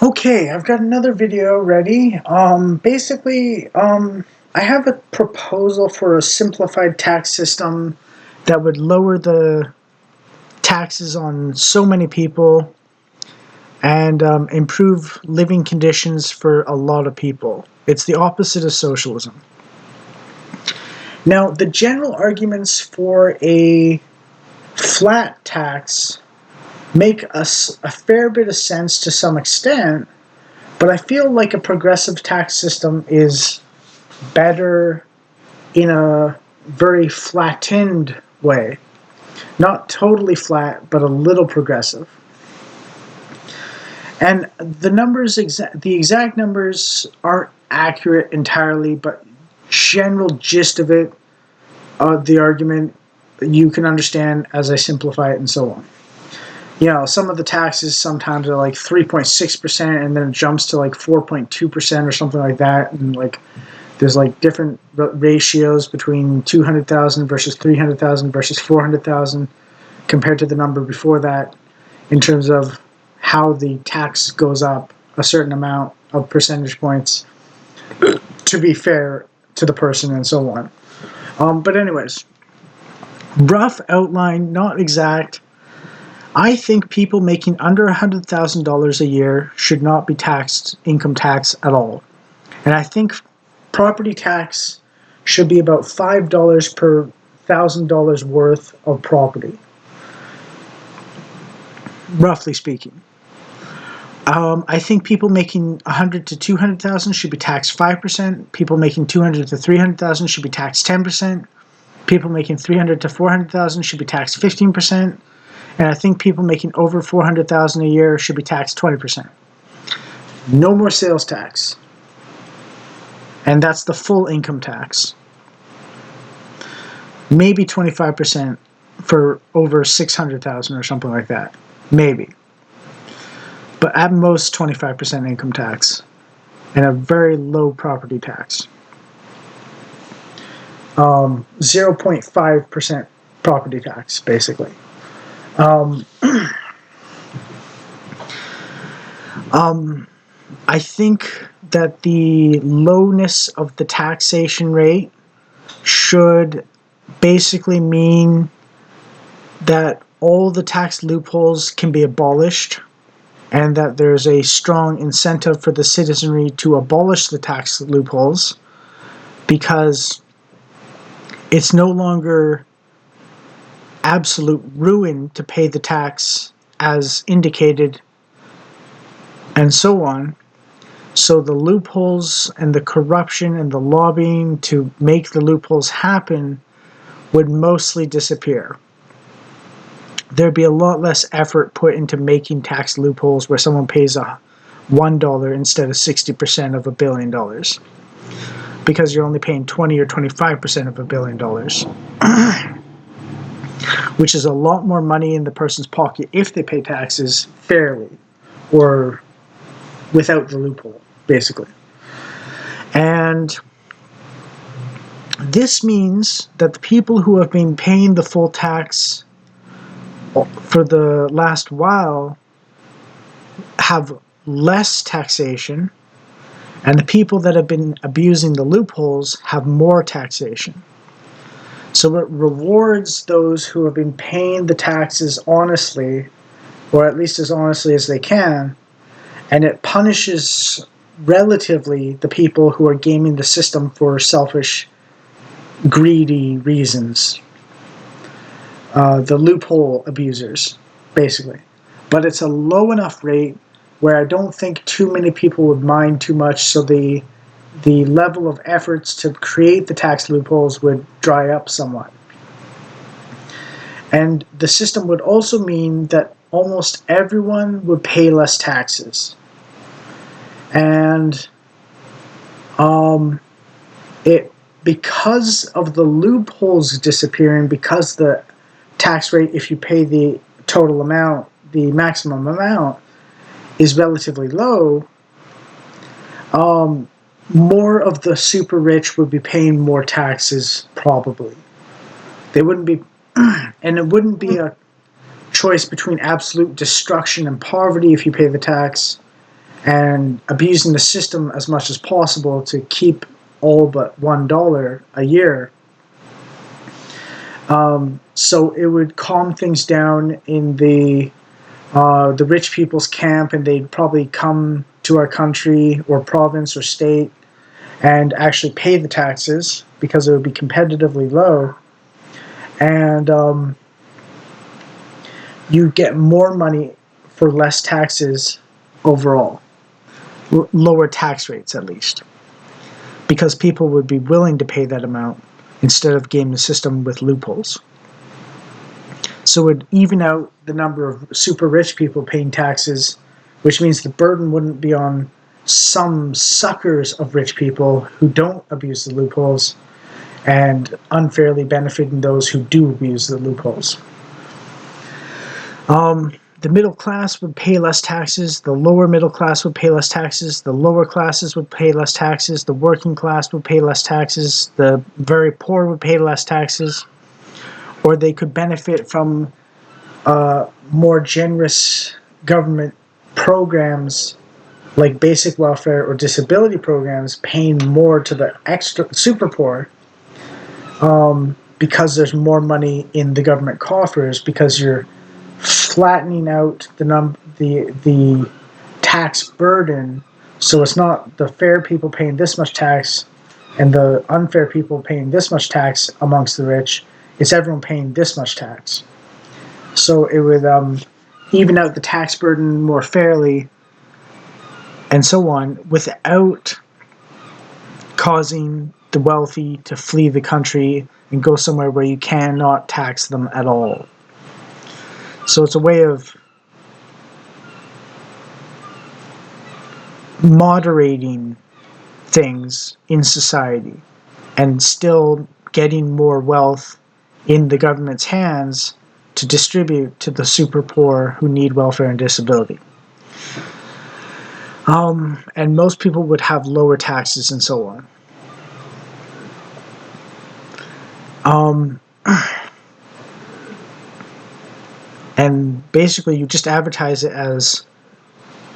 Okay, I've got another video ready. I have a proposal for a simplified tax system that would lower the taxes on so many people and improve living conditions for a lot of people. It's the opposite of socialism. Now, the general arguments for a flat tax make a fair bit of sense to some extent, but I feel like a progressive tax system is better in a very flattened way. Not totally flat, but a little progressive. And the exact numbers aren't accurate entirely, but general gist of it, the argument, you can understand as I simplify it and so on. You know, some of the taxes sometimes are like 3.6%, and then it jumps to like 4.2% or something like that, and like there's like different ratios between 200,000 versus 300,000 versus 400,000 compared to the number before that in terms of how the tax goes up a certain amount of percentage points to be fair to the person and so on. But anyways, rough outline, not exact. I think people making under $100,000 a year should not be taxed income tax at all. And I think property tax should be about $5 per $1,000 worth of property, roughly speaking. I think people making 100 to 200,000 should be taxed 5%. People making 200 to 300,000 should be taxed 10%. People making 300 to 400,000 should be taxed 15%. And I think people making over 400,000 a year should be taxed 20%. No more sales tax. And that's the full income tax. Maybe 25% for over 600,000 or something like that. Maybe. But at most 25% income tax and a very low property tax. 0.5% property tax, basically. I think that the lowness of the taxation rate should basically mean that all the tax loopholes can be abolished, and that there's a strong incentive for the citizenry to abolish the tax loopholes, because it's no longer absolute ruin to pay the tax as indicated and so on. So the loopholes and the corruption and the lobbying to make the loopholes happen would mostly disappear. There'd be a lot less effort put into making tax loopholes where someone pays $1 instead of 60% of $1 billion, because you're only paying 20 or 25% of $1 billion, which is a lot more money in the person's pocket if they pay taxes fairly or without the loophole, basically. And this means that the people who have been paying the full tax for the last while have less taxation, and the people that have been abusing the loopholes have more taxation. So it rewards those who have been paying the taxes honestly, or at least as honestly as they can, and it punishes relatively the people who are gaming the system for selfish, greedy reasons. The loophole abusers, basically. But it's a low enough rate where I don't think too many people would mind too much, so the level of efforts to create the tax loopholes would dry up somewhat. And the system would also mean that almost everyone would pay less taxes. And because of the loopholes disappearing, because the tax rate, if you pay the total amount, the maximum amount, is relatively low, more of the super rich would be paying more taxes, probably. They wouldn't be, and it wouldn't be a choice between absolute destruction and poverty if you pay the tax, and abusing the system as much as possible to keep all but $1 a year. So it would calm things down in the rich people's camp, and they'd probably come to our country or province or state and actually pay the taxes because it would be competitively low. And you get more money for less taxes overall, lower tax rates at least, because people would be willing to pay that amount instead of gaming the system with loopholes. So it would even out the number of super rich people paying taxes, which means the burden wouldn't be on some suckers of rich people who don't abuse the loopholes and unfairly benefiting those who do abuse the loopholes. The middle class would pay less taxes, the lower middle class would pay less taxes, the lower classes would pay less taxes, the working class would pay less taxes, the very poor would pay less taxes, or they could benefit from more generous government programs like basic welfare or disability programs, paying more to the extra super poor, because there's more money in the government coffers, because you're flattening out the tax burden, so it's not the fair people paying this much tax and the unfair people paying this much tax amongst the rich. It's everyone paying this much tax. So it would even out the tax burden more fairly, and so on, without causing the wealthy to flee the country and go somewhere where you cannot tax them at all. So it's a way of moderating things in society and still getting more wealth in the government's hands to distribute to the super poor who need welfare and disability. And most people would have lower taxes and so on. And basically you just advertise it as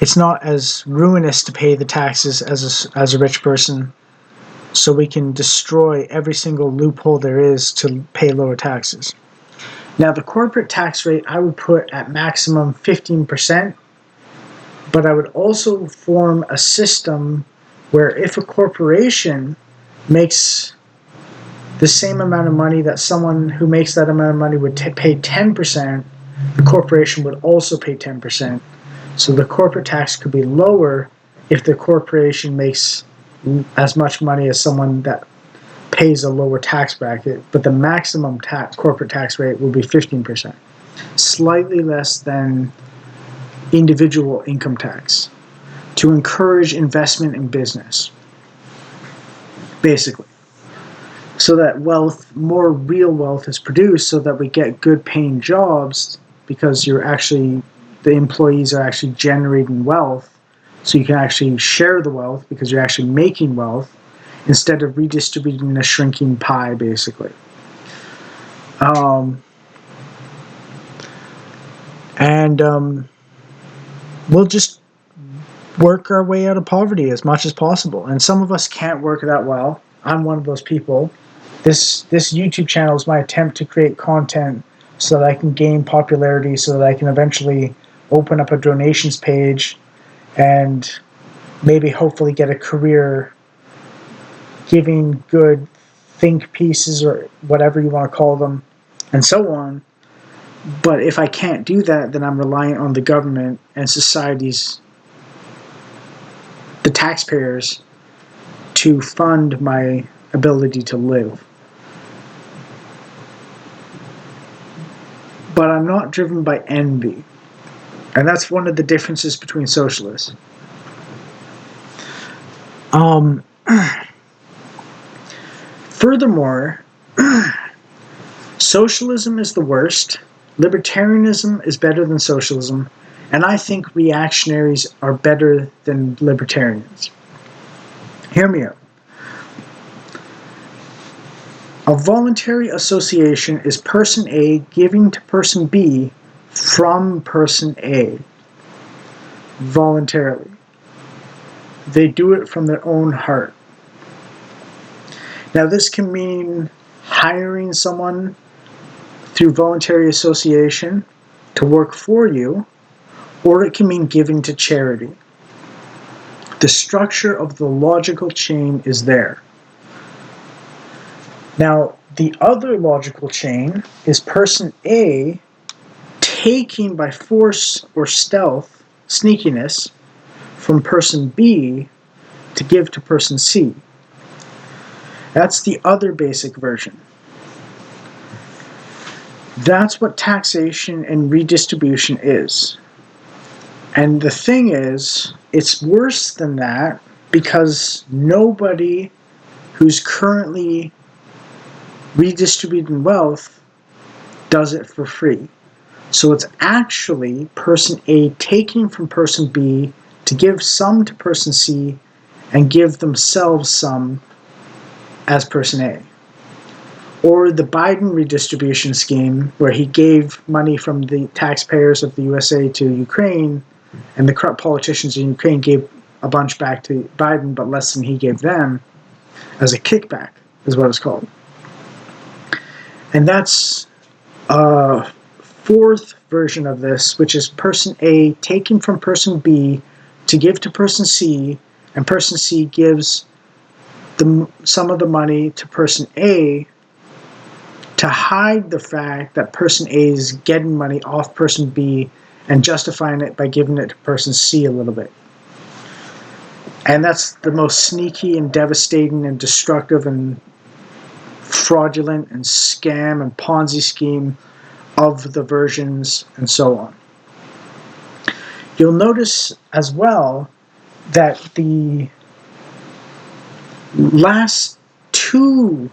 it's not as ruinous to pay the taxes as a rich person, so we can destroy every single loophole there is to pay lower taxes. Now, the corporate tax rate I would put at maximum 15%, but I would also form a system where if a corporation makes the same amount of money that someone who makes that amount of money would pay 10%, the corporation would also pay 10%. So the corporate tax could be lower if the corporation makes as much money as someone that pays a lower tax bracket, but the maximum corporate tax rate will be 15%, slightly less than individual income tax, to encourage investment in business, basically, so that more real wealth is produced, so that we get good paying jobs, because the employees are actually generating wealth, so you can actually share the wealth because you're actually making wealth instead of redistributing a shrinking pie, basically. We'll just work our way out of poverty as much as possible. And some of us can't work that well. I'm one of those people. This YouTube channel is my attempt to create content so that I can gain popularity, so that I can eventually open up a donations page and maybe hopefully get a career giving good think pieces or whatever you want to call them and so on. But if I can't do that, then I'm reliant on the government and society's, the taxpayers, to fund my ability to live. But I'm not driven by envy. And that's one of the differences between socialists. Furthermore, socialism is the worst, libertarianism is better than socialism, and I think reactionaries are better than libertarians. Hear me out. A voluntary association is person A giving to person B from person A voluntarily. They do it from their own heart. Now, this can mean hiring someone through voluntary association to work for you, or it can mean giving to charity. The structure of the logical chain is there. Now, the other logical chain is person A taking by force or stealth, sneakiness, from person B to give to person C. That's the other basic version. That's what taxation and redistribution is. And the thing is, it's worse than that because nobody who's currently redistributing wealth does it for free. So it's actually person A taking from person B to give some to person C and give themselves some as person A. Or the Biden redistribution scheme, where he gave money from the taxpayers of the USA to Ukraine, and the corrupt politicians in Ukraine gave a bunch back to Biden, but less than he gave them, as a kickback, is what it's called. And that's a fourth version of this, which is person A taking from person B to give to person C, and person C gives some of the money to person A to hide the fact that person A is getting money off person B and justifying it by giving it to person C a little bit. And that's the most sneaky and devastating and destructive and fraudulent and scam and Ponzi scheme of the versions and so on. You'll notice as well that the last two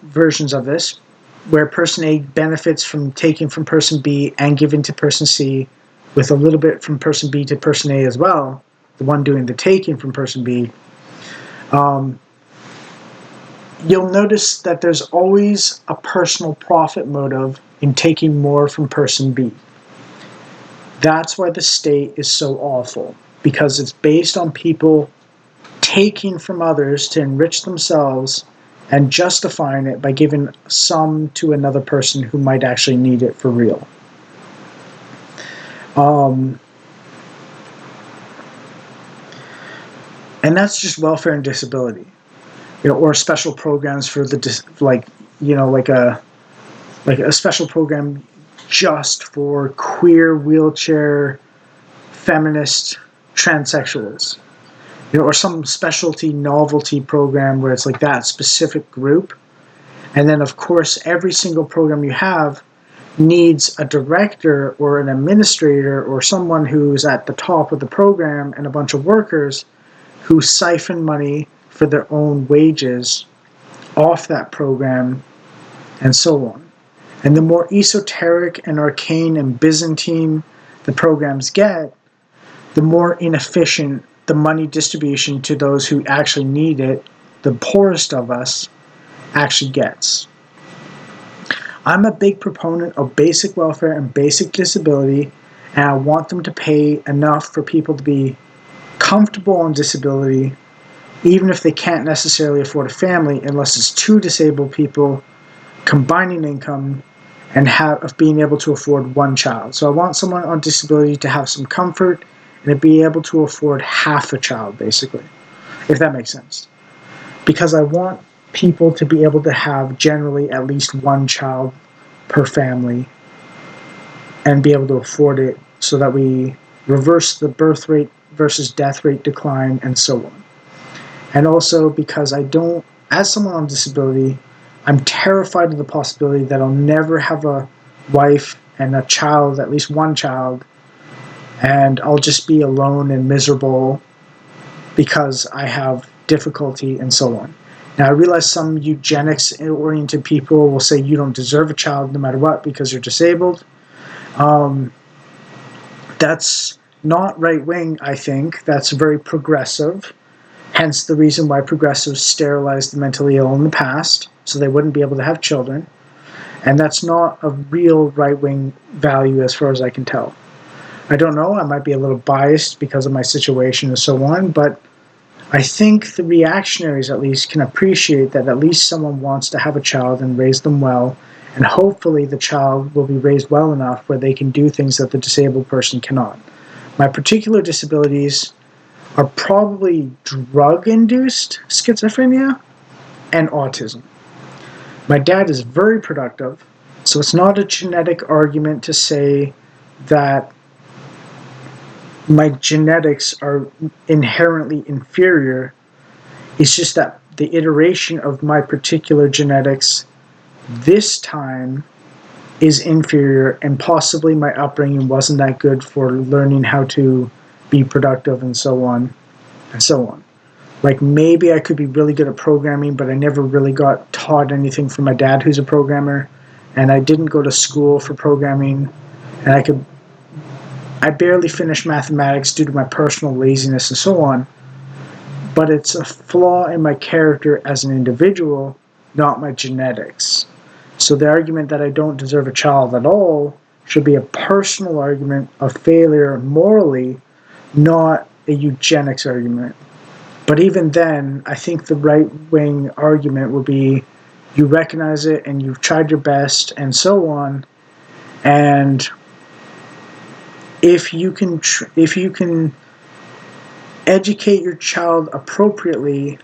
versions of this, where person A benefits from taking from person B and giving to person C, with a little bit from person B to person A as well, the one doing the taking from person B, you'll notice that there's always a personal profit motive in taking more from person B. That's why the state is so awful, because it's based on people taking from others to enrich themselves and justifying it by giving some to another person who might actually need it for real. And that's just welfare and disability, or special programs for the like a special program just for queer, wheelchair, feminist, transsexuals. Or some specialty novelty program where it's like that specific group. And then, of course, every single program you have needs a director or an administrator or someone who's at the top of the program and a bunch of workers who siphon money for their own wages off that program and so on. And the more esoteric and arcane and Byzantine the programs get, the more inefficient the money distribution to those who actually need it, the poorest of us, actually gets. I'm a big proponent of basic welfare and basic disability, and I want them to pay enough for people to be comfortable on disability, even if they can't necessarily afford a family, unless it's two disabled people combining income and of being able to afford one child. So I want someone on disability to have some comfort and to be able to afford half a child, basically, if that makes sense. Because I want people to be able to have generally at least one child per family and be able to afford it so that we reverse the birth rate versus death rate decline and so on. And also because as someone on disability, I'm terrified of the possibility that I'll never have a wife and a child, at least one child, and I'll just be alone and miserable because I have difficulty and so on. Now, I realize some eugenics-oriented people will say you don't deserve a child no matter what because you're disabled. That's not right-wing, I think. That's very progressive, hence the reason why progressives sterilized the mentally ill in the past, so they wouldn't be able to have children. And that's not a real right-wing value as far as I can tell. I don't know, I might be a little biased because of my situation and so on, but I think the reactionaries at least can appreciate that at least someone wants to have a child and raise them well, and hopefully the child will be raised well enough where they can do things that the disabled person cannot. My particular disabilities are probably drug-induced schizophrenia and autism. My dad is very productive, so it's not a genetic argument to say that my genetics are inherently inferior. It's just that the iteration of my particular genetics this time is inferior, and possibly my upbringing wasn't that good for learning how to be productive and so on and so on. Like maybe I could be really good at programming, but I never really got taught anything from my dad, who's a programmer, and I didn't go to school for programming, and I barely finished mathematics due to my personal laziness and so on. But it's a flaw in my character as an individual, not my genetics. So the argument that I don't deserve a child at all should be a personal argument of failure morally, not a eugenics argument. But even then, I think the right-wing argument would be you recognize it and you've tried your best and so on, and if you can educate your child appropriately,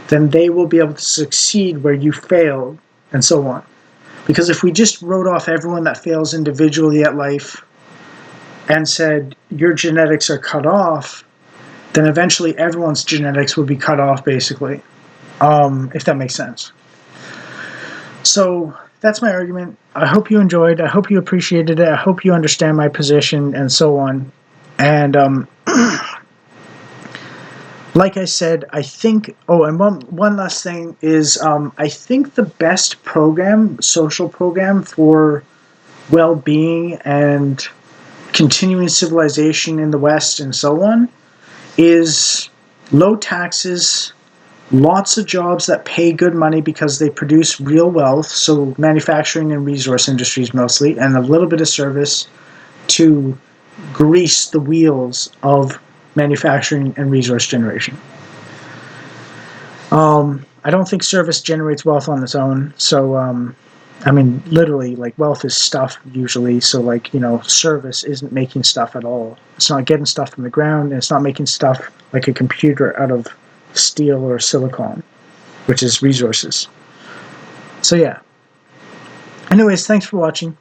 then they will be able to succeed where you failed and so on. Because if we just wrote off everyone that fails individually at life and said your genetics are cut off, then eventually everyone's genetics would be cut off, basically, if that makes sense. So that's my argument. I hope you enjoyed. I hope you appreciated it. I hope you understand my position and so on. And like I said, I think, and one last thing is, I think the best social program for well-being and continuing civilization in the West and so on is low taxes, lots of jobs that pay good money because they produce real wealth, so manufacturing and resource industries mostly, and a little bit of service to grease the wheels of manufacturing and resource generation. I don't think service generates wealth on its own, so literally, like, wealth is stuff usually, so service isn't making stuff at all. It's not getting stuff from the ground, and it's not making stuff like a computer out of steel or silicon, which is resources. So yeah. Anyways, thanks for watching.